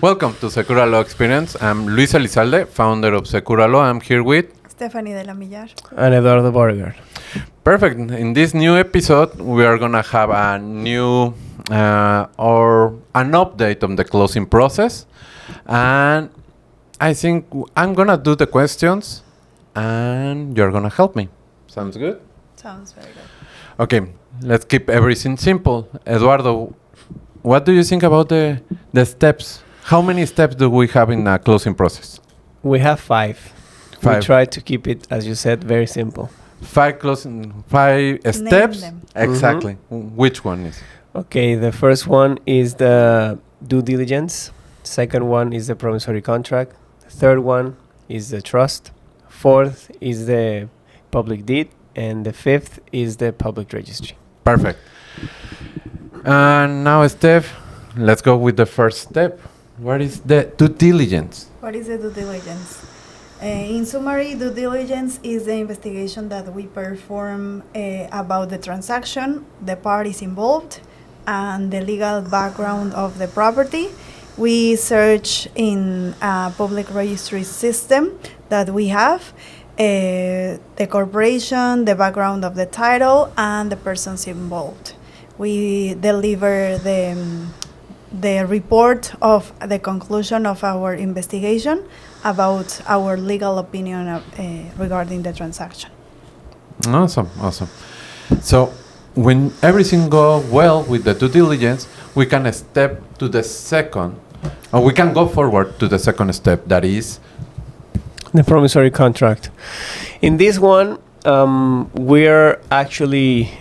Welcome to Secura Law Experience. I'm Luis Elizalde, founder of Secura Law. I'm here with Stephanie de la Millar. And Eduardo Borger. Perfect. In this new episode, we are gonna have a new or an update on the closing process, and I think I'm gonna do the questions, and you're gonna help me. Sounds good? Sounds very good. Okay, let's keep everything simple. Eduardo, what do you think about the steps? How many steps do we have in a closing process? We have five. We Five. try to keep it, as you said, very simple. Five steps? them. Exactly. Which one is? Okay, the first one is the due diligence. Second one is the promissory contract. Third one is the trust. Fourth is the public deed. And the fifth is the public registry. Perfect. And now, Steph, let's go with the first step. What is the due diligence? What is the due diligence? In summary, due diligence is the investigation that we perform about the transaction, the parties involved, and the legal background of the property. We search in a public registry system that we have, the corporation, the background of the title, and the persons involved. We deliver the report of the conclusion of our investigation about our legal opinion regarding the transaction. Awesome. So, when everything goes well with the due diligence, we can step to the second, or we can go forward to the second step, that is The promissory contract. In this one, we're actually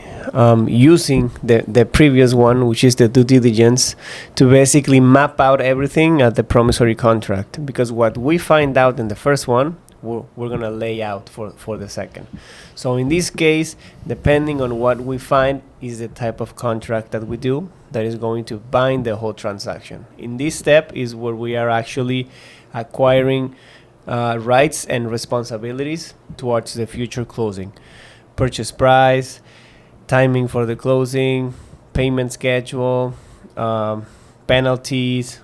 using the previous one, which is the due diligence, to basically map out everything at the promissory contract. Because what we find out in the first one, we're going to lay out for the second. So in this case, depending on what we find is the type of contract that we do that is going to bind the whole transaction. In this step is where we are actually acquiring rights and responsibilities towards the future closing. Purchase price, timing for the closing, payment schedule, penalties,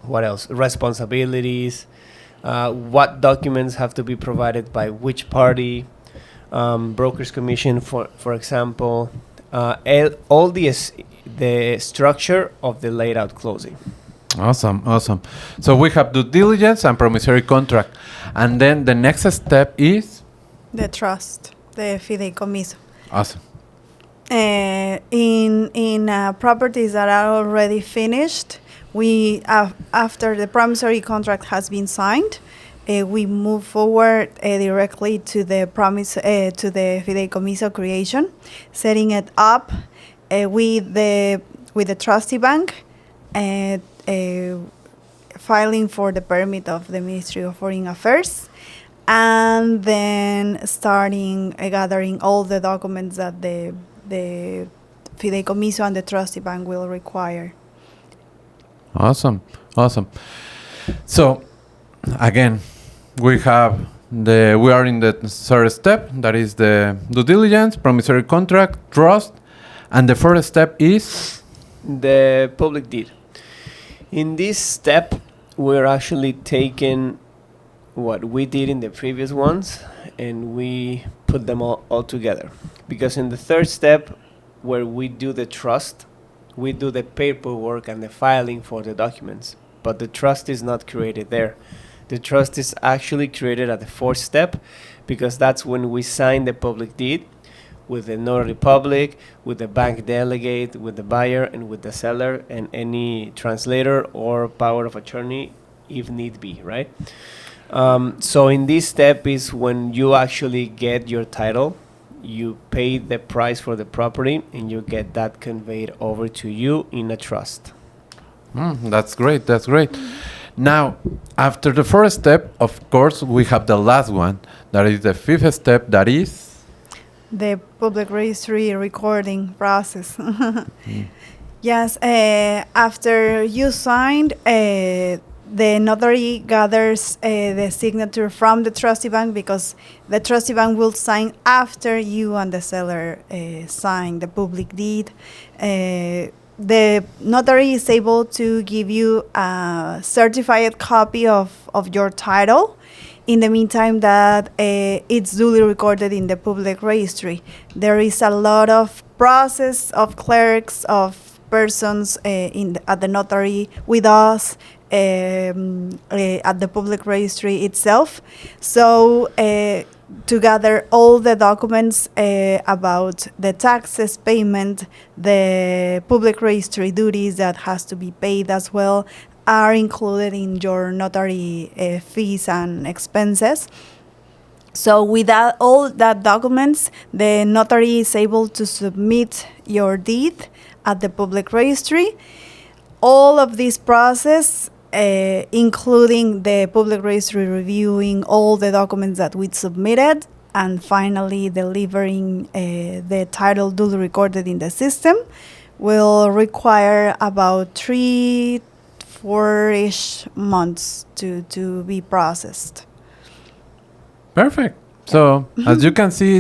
what else? Responsibilities, what documents have to be provided by which party, broker's commission, for example, all the structure of the laid out closing. Awesome. So we have due diligence and promissory contract. And then the next step is? The trust, the fideicomiso. Awesome. In properties that are already finished, we after the promissory contract has been signed, we move forward directly to the fideicomiso creation, setting it up with the trustee bank, filing for the permit of the Ministry of Foreign Affairs, and then starting gathering all the documents that the fideicomiso and the trustee bank will require. Awesome. So, again, we are in the third step, that is the due diligence, promissory contract, trust, and the fourth step is? The public deed. In this step, we're actually taking what we did in the previous ones and we put them all together. Because in the third step, where we do the trust, we do the paperwork and the filing for the documents. But the trust is not created there. The trust is actually created at the fourth step, because that's when we sign the public deed with the notary public, with the bank delegate, with the buyer, and with the seller, and any translator or power of attorney if need be, right? So in this step is when you actually get your title, you pay the price for the property, and you get that conveyed over to you in a trust. That's great. Now, after the first step, of course, we have the last one, that is the fifth step, that is? The public registry recording process. Yes, after you signed, the notary gathers the signature from the trustee bank, because the trustee bank will sign after you and the seller sign the public deed. the notary is able to give you a certified copy of your title in the meantime that it's duly recorded in the public registry. There is a lot of process of clerks, of persons at the notary with us, at the public registry itself. So to gather all the documents about the taxes payment, the public registry duties that has to be paid as well, are included in your notary fees and expenses. So with all that documents, the notary is able to submit your deed at the public registry. All of this process, including the public registry reviewing all the documents that we submitted, and finally delivering the title duly recorded in the system, will require about 3-4-ish months to be processed. Perfect. So as you can see,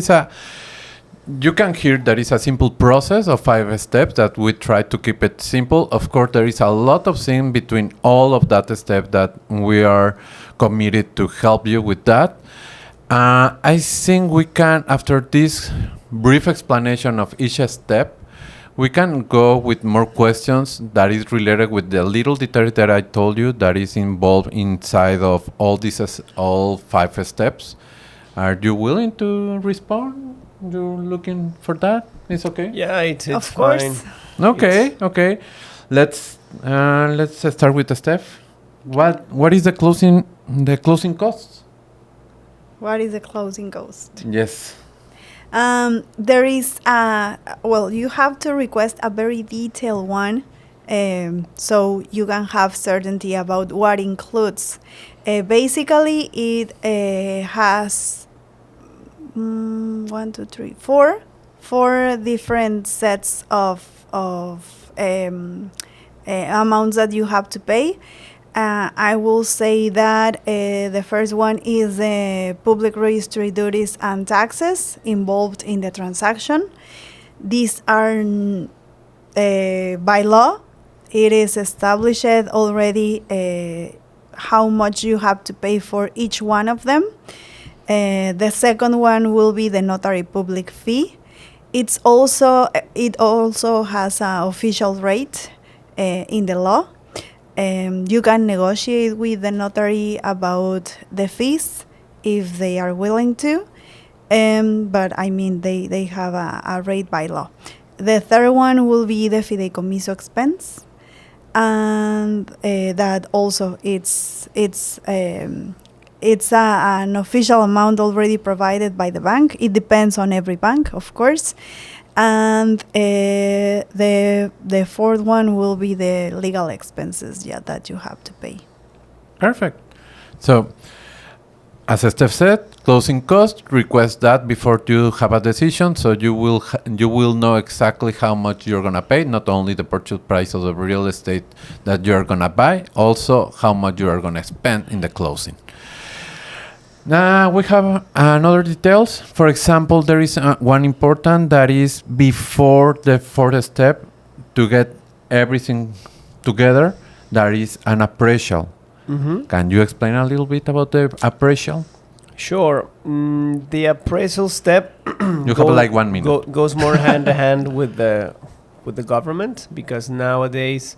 you can hear that it's a simple process of 5 steps that we try to keep it simple. Of course, there is a lot of things between all of that step that we are committed to help you with that. I think we can, after this brief explanation of each step, we can go with more questions that is related with the little details that I told you that is involved inside of all 5 steps. Are you willing to respond? You're looking for that? It's okay? Yeah, it's Of fine. course. Okay. Let's start with the step. What is the closing costs? What is the closing cost? Yes. There is you have to request a very detailed one, so you can have certainty about what includes. Basically, it has 4 different sets of amounts that you have to pay. I will say that the first one is the public registry duties and taxes involved in the transaction. These are by law. It is established already how much you have to pay for each one of them. The second one will be the notary public fee. It also has an official rate in the law. You can negotiate with the notary about the fees if they are willing to, but I mean they have a rate by law. The third one will be the fideicomiso expense, and that also it's an official amount already provided by the bank. It depends on every bank, of course. And the fourth one will be the legal expenses, that you have to pay. Perfect. So, as Steph said, closing cost, request that before you have a decision, so you will know exactly how much you're gonna pay, not only the purchase price of the real estate that you're gonna buy, also how much you are gonna spend in the closing. Now we have another details. For example, there is one important that is before the fourth step to get everything together. There is an appraisal. Mm-hmm. Can you explain a little bit about the appraisal? Sure. The appraisal step You have like 1 minute. goes more hand to hand with the government, because nowadays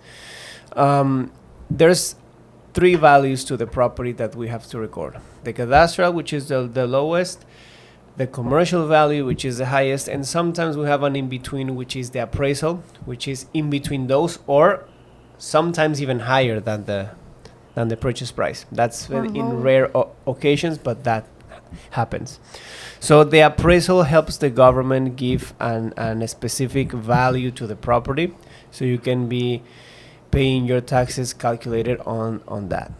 there's 3 values to the property that we have to record: the cadastral, which is the lowest, the commercial value, which is the highest, and sometimes we have an in between, which is the appraisal, which is in between those, or sometimes even higher than the purchase price. That's in rare occasions, but that happens. So the appraisal helps the government give a specific value to the property, so you can be paying your taxes calculated on that.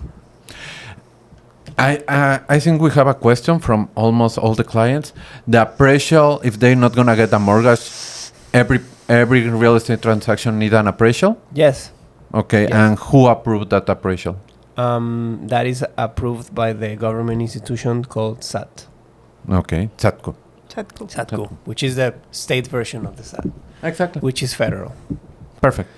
I think we have a question from almost all the clients. The appraisal, if they're not gonna get a mortgage, every real estate transaction need an appraisal? Yes. Okay, Yes. and who approved that appraisal? That is approved by the government institution called SAT. Okay, SATCO. SATCO, which is the state version of the SAT, Exactly. which is federal. Perfect.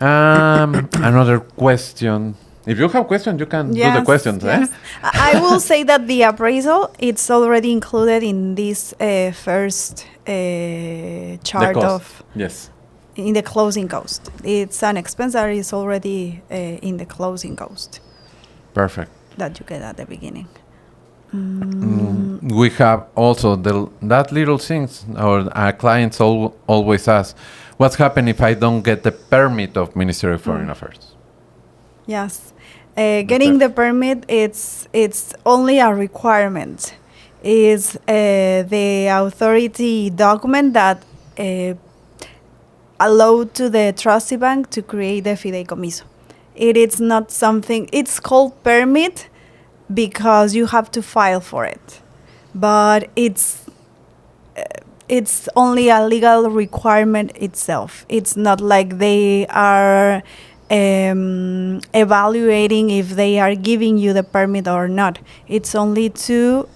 Another question. If you have questions, you can do the questions. yes. I will say that the appraisal it's already included in this first chart cost. of Yes. in the closing cost. It's an expense that is already in the closing cost Perfect. that you get at the beginning. We have also that little things our clients always ask, what's happened if I don't get the permit of Ministry of Foreign Affairs? Yes, getting the permit it's only a requirement. Is the authority document that allowed to the trustee bank to create the fideicomiso. It is not something. It's called permit because you have to file for it, but it's only a legal requirement itself. It's not like they are evaluating if they are giving you the permit or not. It's only to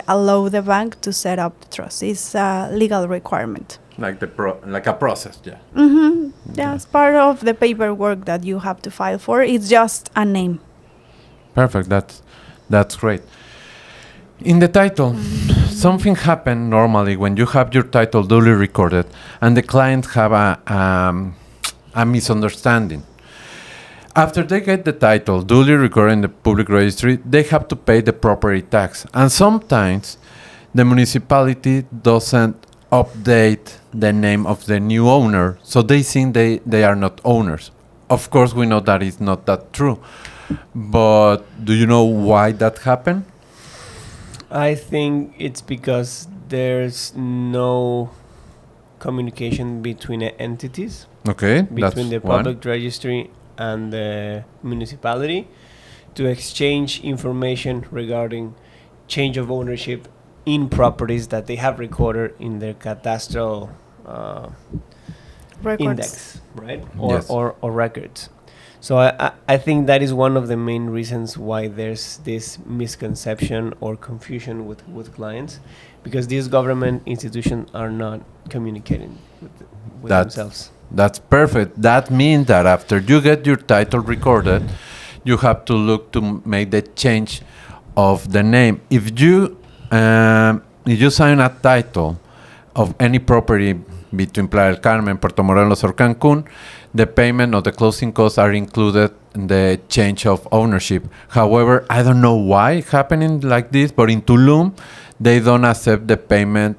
allow the bank to set up the trust. It's a legal requirement. Like like a process, yeah. Mm-hmm. Yeah, it's part of the paperwork that you have to file for. It's just a name. Perfect. That's great. In the title, something happened normally when you have your title duly recorded and the client have a misunderstanding. After they get the title duly recorded in the public registry, they have to pay the property tax. And sometimes the municipality doesn't update the name of the new owner, so they think they are not owners. Of course, we know that is not that true. But do you know why that happened? I think it's because there's no communication between entities, Okay, between the that's one. public registry and the municipality, to exchange information regarding change of ownership in properties that they have recorded in their cadastral Records. index, right? Or, Yes. or records. So I think that is one of the main reasons why there's this misconception or confusion with clients, because these government institutions are not communicating with themselves. That's perfect. That means that after you get your title recorded, you have to look to make the change of the name. If you sign a title of any property between Playa del Carmen, Puerto Morelos, or Cancun, the payment of the closing costs are included in the change of ownership. However, I don't know why it's happening like this, but in Tulum, they don't accept the payment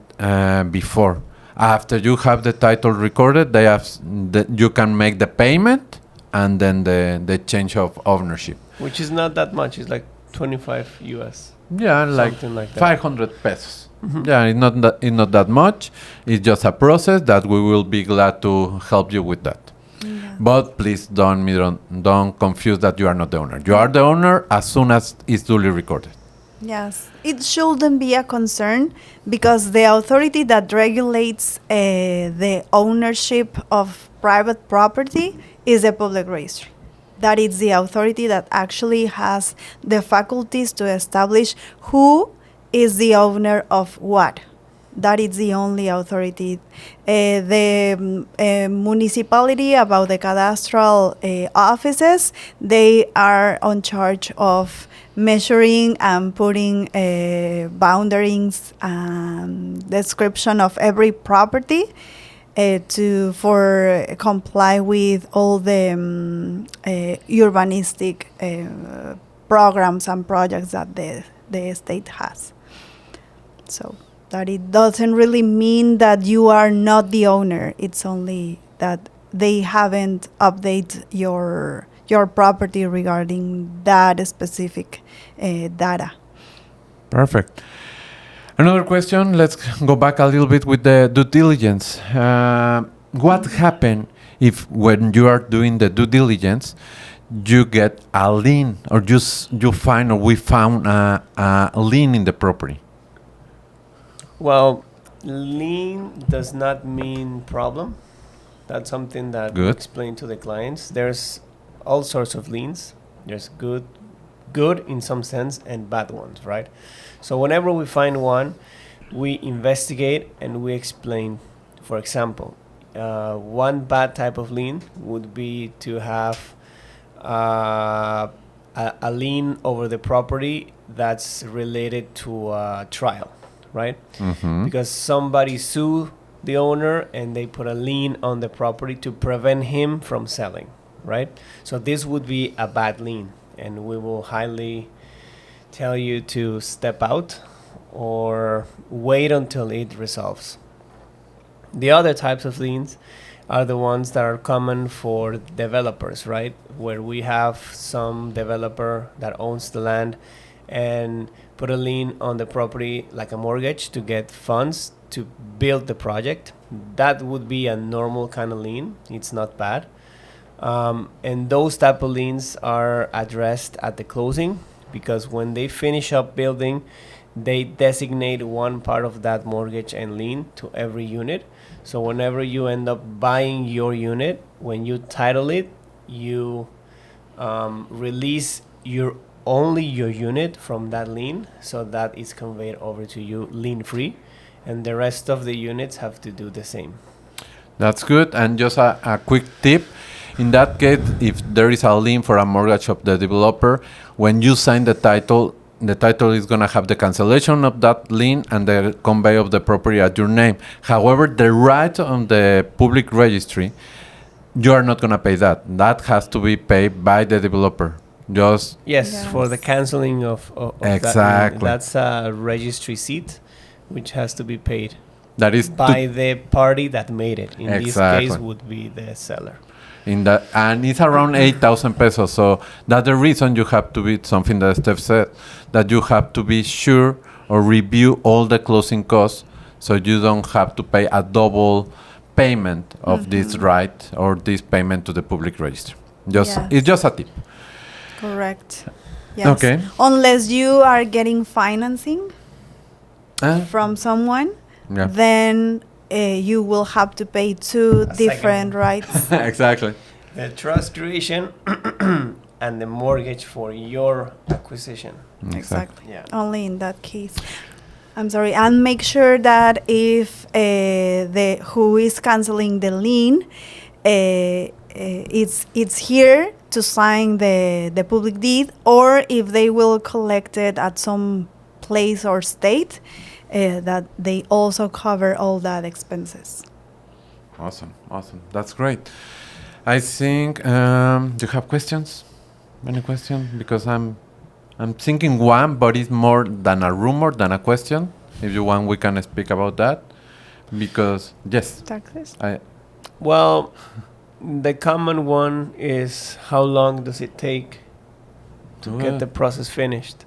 before. After you have the title recorded, you can make the payment and then the change of ownership. Which is not that much. It's like 25 US. Yeah, like Something like that. 500 pesos. Yeah, it's not that much. It's just a process that we will be glad to help you with that. Yeah. But please don't confuse that you are not the owner. You are the owner as soon as it's duly recorded. Yes, it shouldn't be a concern because the authority that regulates the ownership of private property is the public registry. That is the authority that actually has the faculties to establish who is the owner of what. That is the only authority. The municipality, about the cadastral offices, they are on charge of measuring and putting boundaries and description of every property for comply with all the urbanistic programs and projects that the state has. So that it doesn't really mean that you are not the owner. It's only that they haven't updated your property regarding that specific data. Perfect. Another question. Let's go back a little bit with the due diligence. What happened if when you are doing the due diligence, you get a lien or you find or we found a lien in the property? Well, lien does not mean problem. That's something that we Good. explain to the clients. There's all sorts of liens. There's good in some sense and bad ones, right? So whenever we find one, we investigate and we explain. For example, One bad type of lien would be to have a lien over the property that's related to a trial, right? Mm-hmm. Because somebody sued the owner and they put a lien on the property to prevent him from selling, right? So this would be a bad lien, and we will highly tell you to step out or wait until it resolves. The other types of liens are the ones that are common for developers, right? Where we have some developer that owns the land and put a lien on the property like a mortgage to get funds to build the project. That would be a normal kind of lien. It's not bad. And those type of liens are addressed at the closing, because when they finish up building, they designate one part of that mortgage and lien to every unit. So whenever you end up buying your unit, when you title it, you release only your unit from that lien, so that is conveyed over to you lien free, and the rest of the units have to do the same. That's good. And just a quick tip. In that case, if there is a lien for a mortgage of the developer, when you sign the title is going to have the cancellation of that lien and the convey of the property at your name. However, the right on the public registry, you are not going to pay that. That has to be paid by the developer. Just Yes, for the Yes. canceling of Exactly. that's a registry seat, which has to be paid that is by the party that made it. In this Exactly. case, would be the seller. in that, and it's around 8,000 pesos. So that's the reason you have to be something that Steph said, that you have to be sure or review all the closing costs, so you don't have to pay a double payment of this right or this payment to the public register. Yes. It's just a tip. Correct. Yes. Okay. Unless you are getting financing from someone, Yeah. then you will have to pay two A different second. rights. Exactly. The trust creation and the mortgage for your acquisition. Exactly. Yeah. Only in that case. I'm sorry. And make sure that if the who is canceling the lien, it's here to sign the public deed, or if they will collect it at some place or state, that they also cover all that expenses. Awesome. That's great. I think do you have questions? Any question? Because I'm thinking one, but it's more than a rumor than a question. If you want, we can speak about that. Because yes, Taxes? Well, the common one is, how long does it take to get the process finished?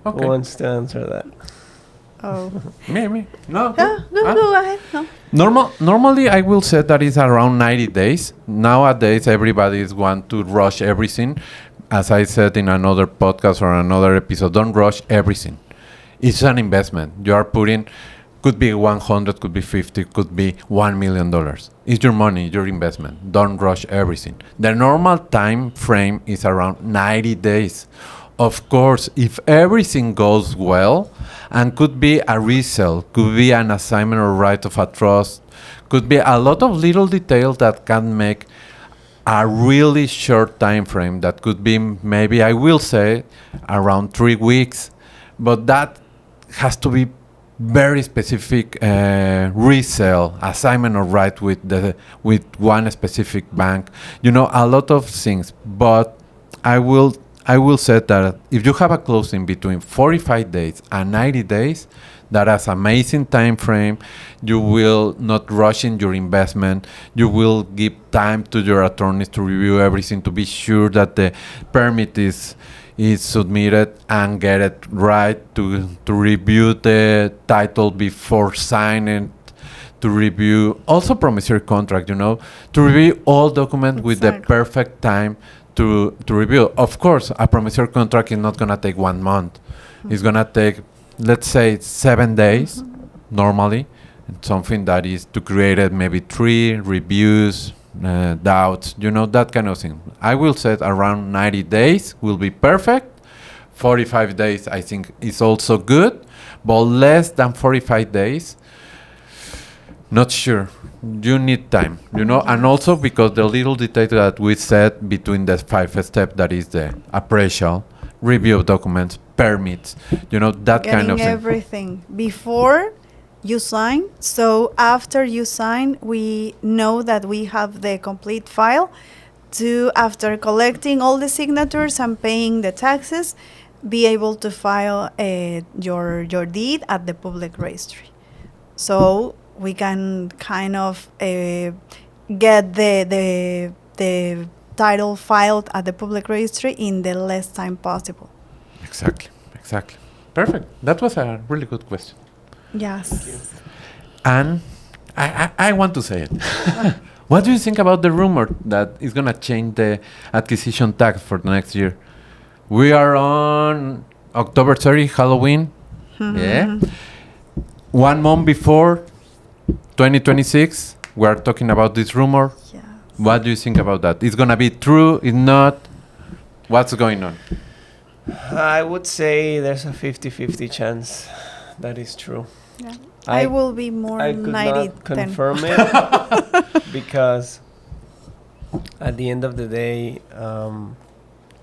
okay. Who wants to answer that? Oh. Me. No. Yeah, Ah. go ahead. No. Normally, I will say that it's around 90 days. Nowadays, everybody is want to rush everything. As I said in another podcast or another episode, don't rush everything. It's an investment. You are putting, could be 100, could be 50, could be $1 million. It's your money, your investment. Don't rush everything. The normal time frame is around 90 days. Of course, if everything goes well, and could be a resale, could be an assignment or right of a trust, could be a lot of little details that can make a really short time frame. That could be maybe, I will say, around 3 weeks, but that has to be very specific resale, assignment or right with one specific bank. A lot of things. But I will say that if you have a closing between 45 days and 90 days, that is amazing time frame. You will not rush in your investment. You will give time to your attorneys to review everything, to be sure that the permit is submitted and get it right, to review the title before signing, to review also promissory contract, to review all documents with the Exactly. perfect time to review. Of course, a promissory contract is not going to take 1 month. It's going to take, let's say, 7 days normally. Something that is to create it, maybe 3 reviews, doubts, that kind of thing. I will say around 90 days will be perfect. 45 days, I think, is also good, but less than 45 days, not sure. you need time, you know, and also because the little detail that we said between the 5 step, that is the appraisal, review of documents, permits, you know, that kind Getting of thing. everything before you sign. So after you sign, we know that we have the complete file to, after collecting all the signatures and paying the taxes, be able to file your deed at the public registry. So we can kind of get the title filed at the public registry in the less time possible. Exactly, exactly. Perfect. That was a really good question. Yes. And I want to say it. What do you think about the rumor that is going to change the acquisition tax for the next year? We are on October 30, Halloween. Yeah. 1 month before 2026, we are talking about this rumor. Yeah. What do you think about that? It's going to be true? Is not? What's going on? I would say there's a 50-50 chance that is true. Yeah. I will be more I could 90 not confirm it because at the end of the day,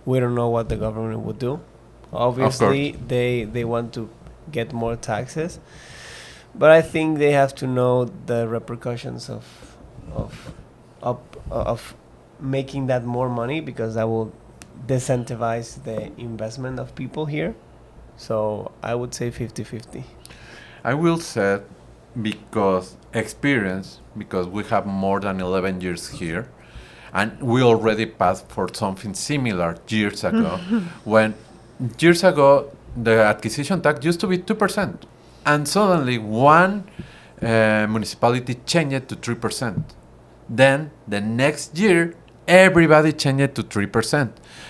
we don't know what the government would do. Obviously, they want to get more taxes, but I think they have to know the repercussions of making that more money, because that will disincentivize the investment of people here. So I would say 50-50. I will say because experience, because we have more than 11 years here, and we already passed for something similar years ago, when years ago the acquisition tax used to be 2%, and suddenly one municipality changed it to 3%. Then the next year, everybody changed it to 3%.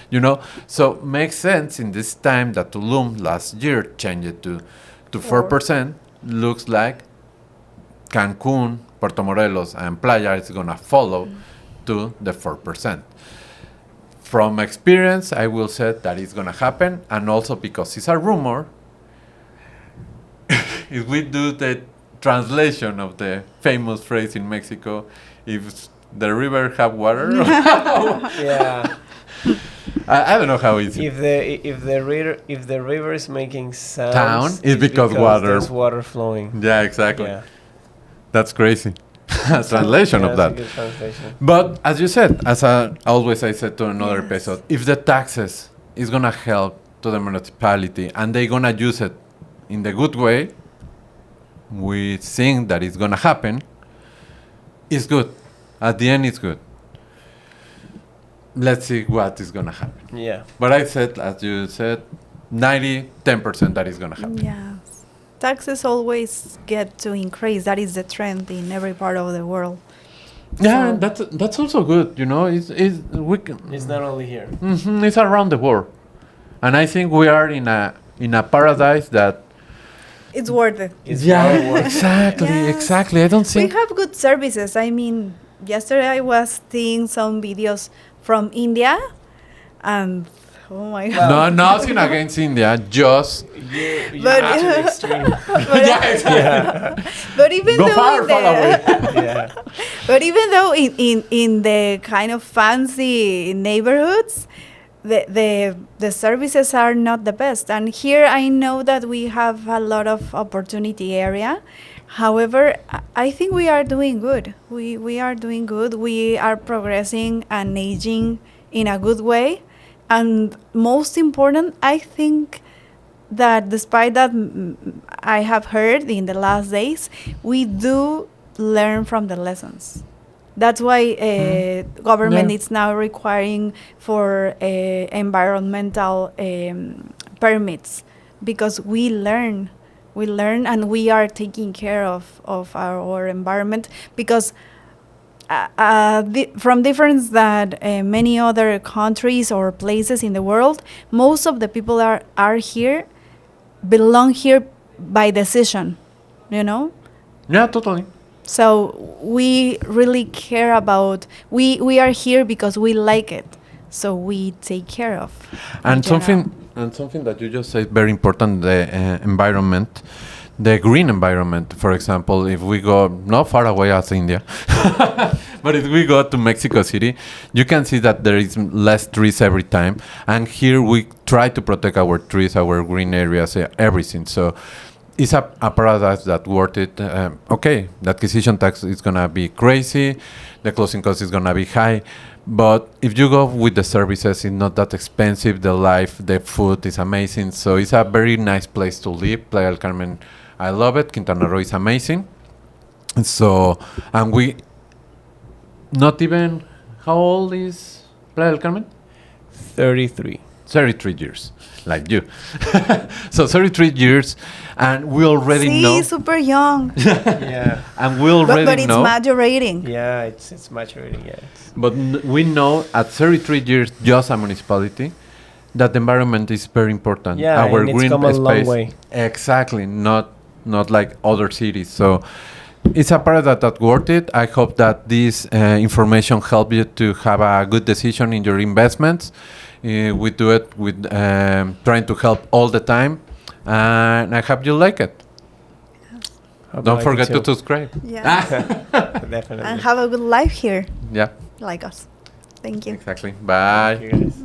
You know, so makes sense in this time that Tulum last year changed it to 4%. Looks like Cancun, Puerto Morelos, and Playa is gonna follow to the 4%. From experience, I will say that it's gonna happen, and also because it's a rumor. If we do the translation of the famous phrase in Mexico, if the river have water, Yeah. I don't know how easy. If the river is making sounds, Town is because water. there's water flowing. Yeah, exactly. Yeah. That's crazy. Translation Yeah, of that's that. a good translation. But as you said, as I always I said to another Yes. episode, if the taxes is gonna help to the municipality and they gonna use it in the good way, we think that it's gonna happen. It's good. At the end, it's good. Let's see what is gonna happen. Yeah. But I said, as you said, 10% that is gonna happen. Yes. Taxes always get to increase. That is the trend in every part of the world. Yeah, So- that's also good. You know, we can, It's not only here. it's around the world, and I think we are in a paradise that. It's worth it. It's very worth it. exactly, Yes. exactly. I don't We think. have good services. I mean, yesterday I was seeing some videos from India, and oh my god. No, nothing against India. Just You But- to the extreme. yeah, exactly. But even Go though far, in far away. Yeah. But even though in the kind of fancy neighborhoods, the services are not the best. And here I know that we have a lot of opportunity area. However, I think we are doing good. We are doing good. We are progressing and aging in a good way. And most important, I think that despite that I have heard in the last days, we do learn from the lessons. That's why government Yeah. is now requiring for environmental permits, because we learn, and we are taking care of our environment, because from difference that many other countries or places in the world, most of the people are here, belong here by decision, you know? Yeah, totally. So we really care about, we are here because we like it, so we take care of. in And general. something that you just said very important, the environment. the green environment. For example, if we go not far away as India, but if we go to Mexico City, you can see that there is less trees every time. And here we try to protect our trees, our green areas, everything. So it's a paradise that worth it. Okay, the acquisition tax is gonna be crazy, the closing cost is gonna be high, but if you go with the services, it's not that expensive. The life, the food is amazing. So it's a very nice place to live. Playa del Carmen, I love it. Quintana Roo is amazing. So, and we not even, how old is Playa del Carmen? 33. 33 years, like you. So 33 years, and we already See, know. super young. Yeah. And we already But it's know. majorating. Yeah, it's maturating. Yeah. But we know at 33 years, just a municipality, that the environment is very important. Yeah, Our and it's green come a long space, way. exactly, not like other cities. So it's a product that's worth it. I hope that this information help you to have a good decision in your investments. We do it with trying to help all the time, and I hope you like it. Hope you Don't like it forget to too. subscribe. Yeah. Definitely. And have a good life here, Yeah, like us. Thank you. exactly. Bye. Thank you guys.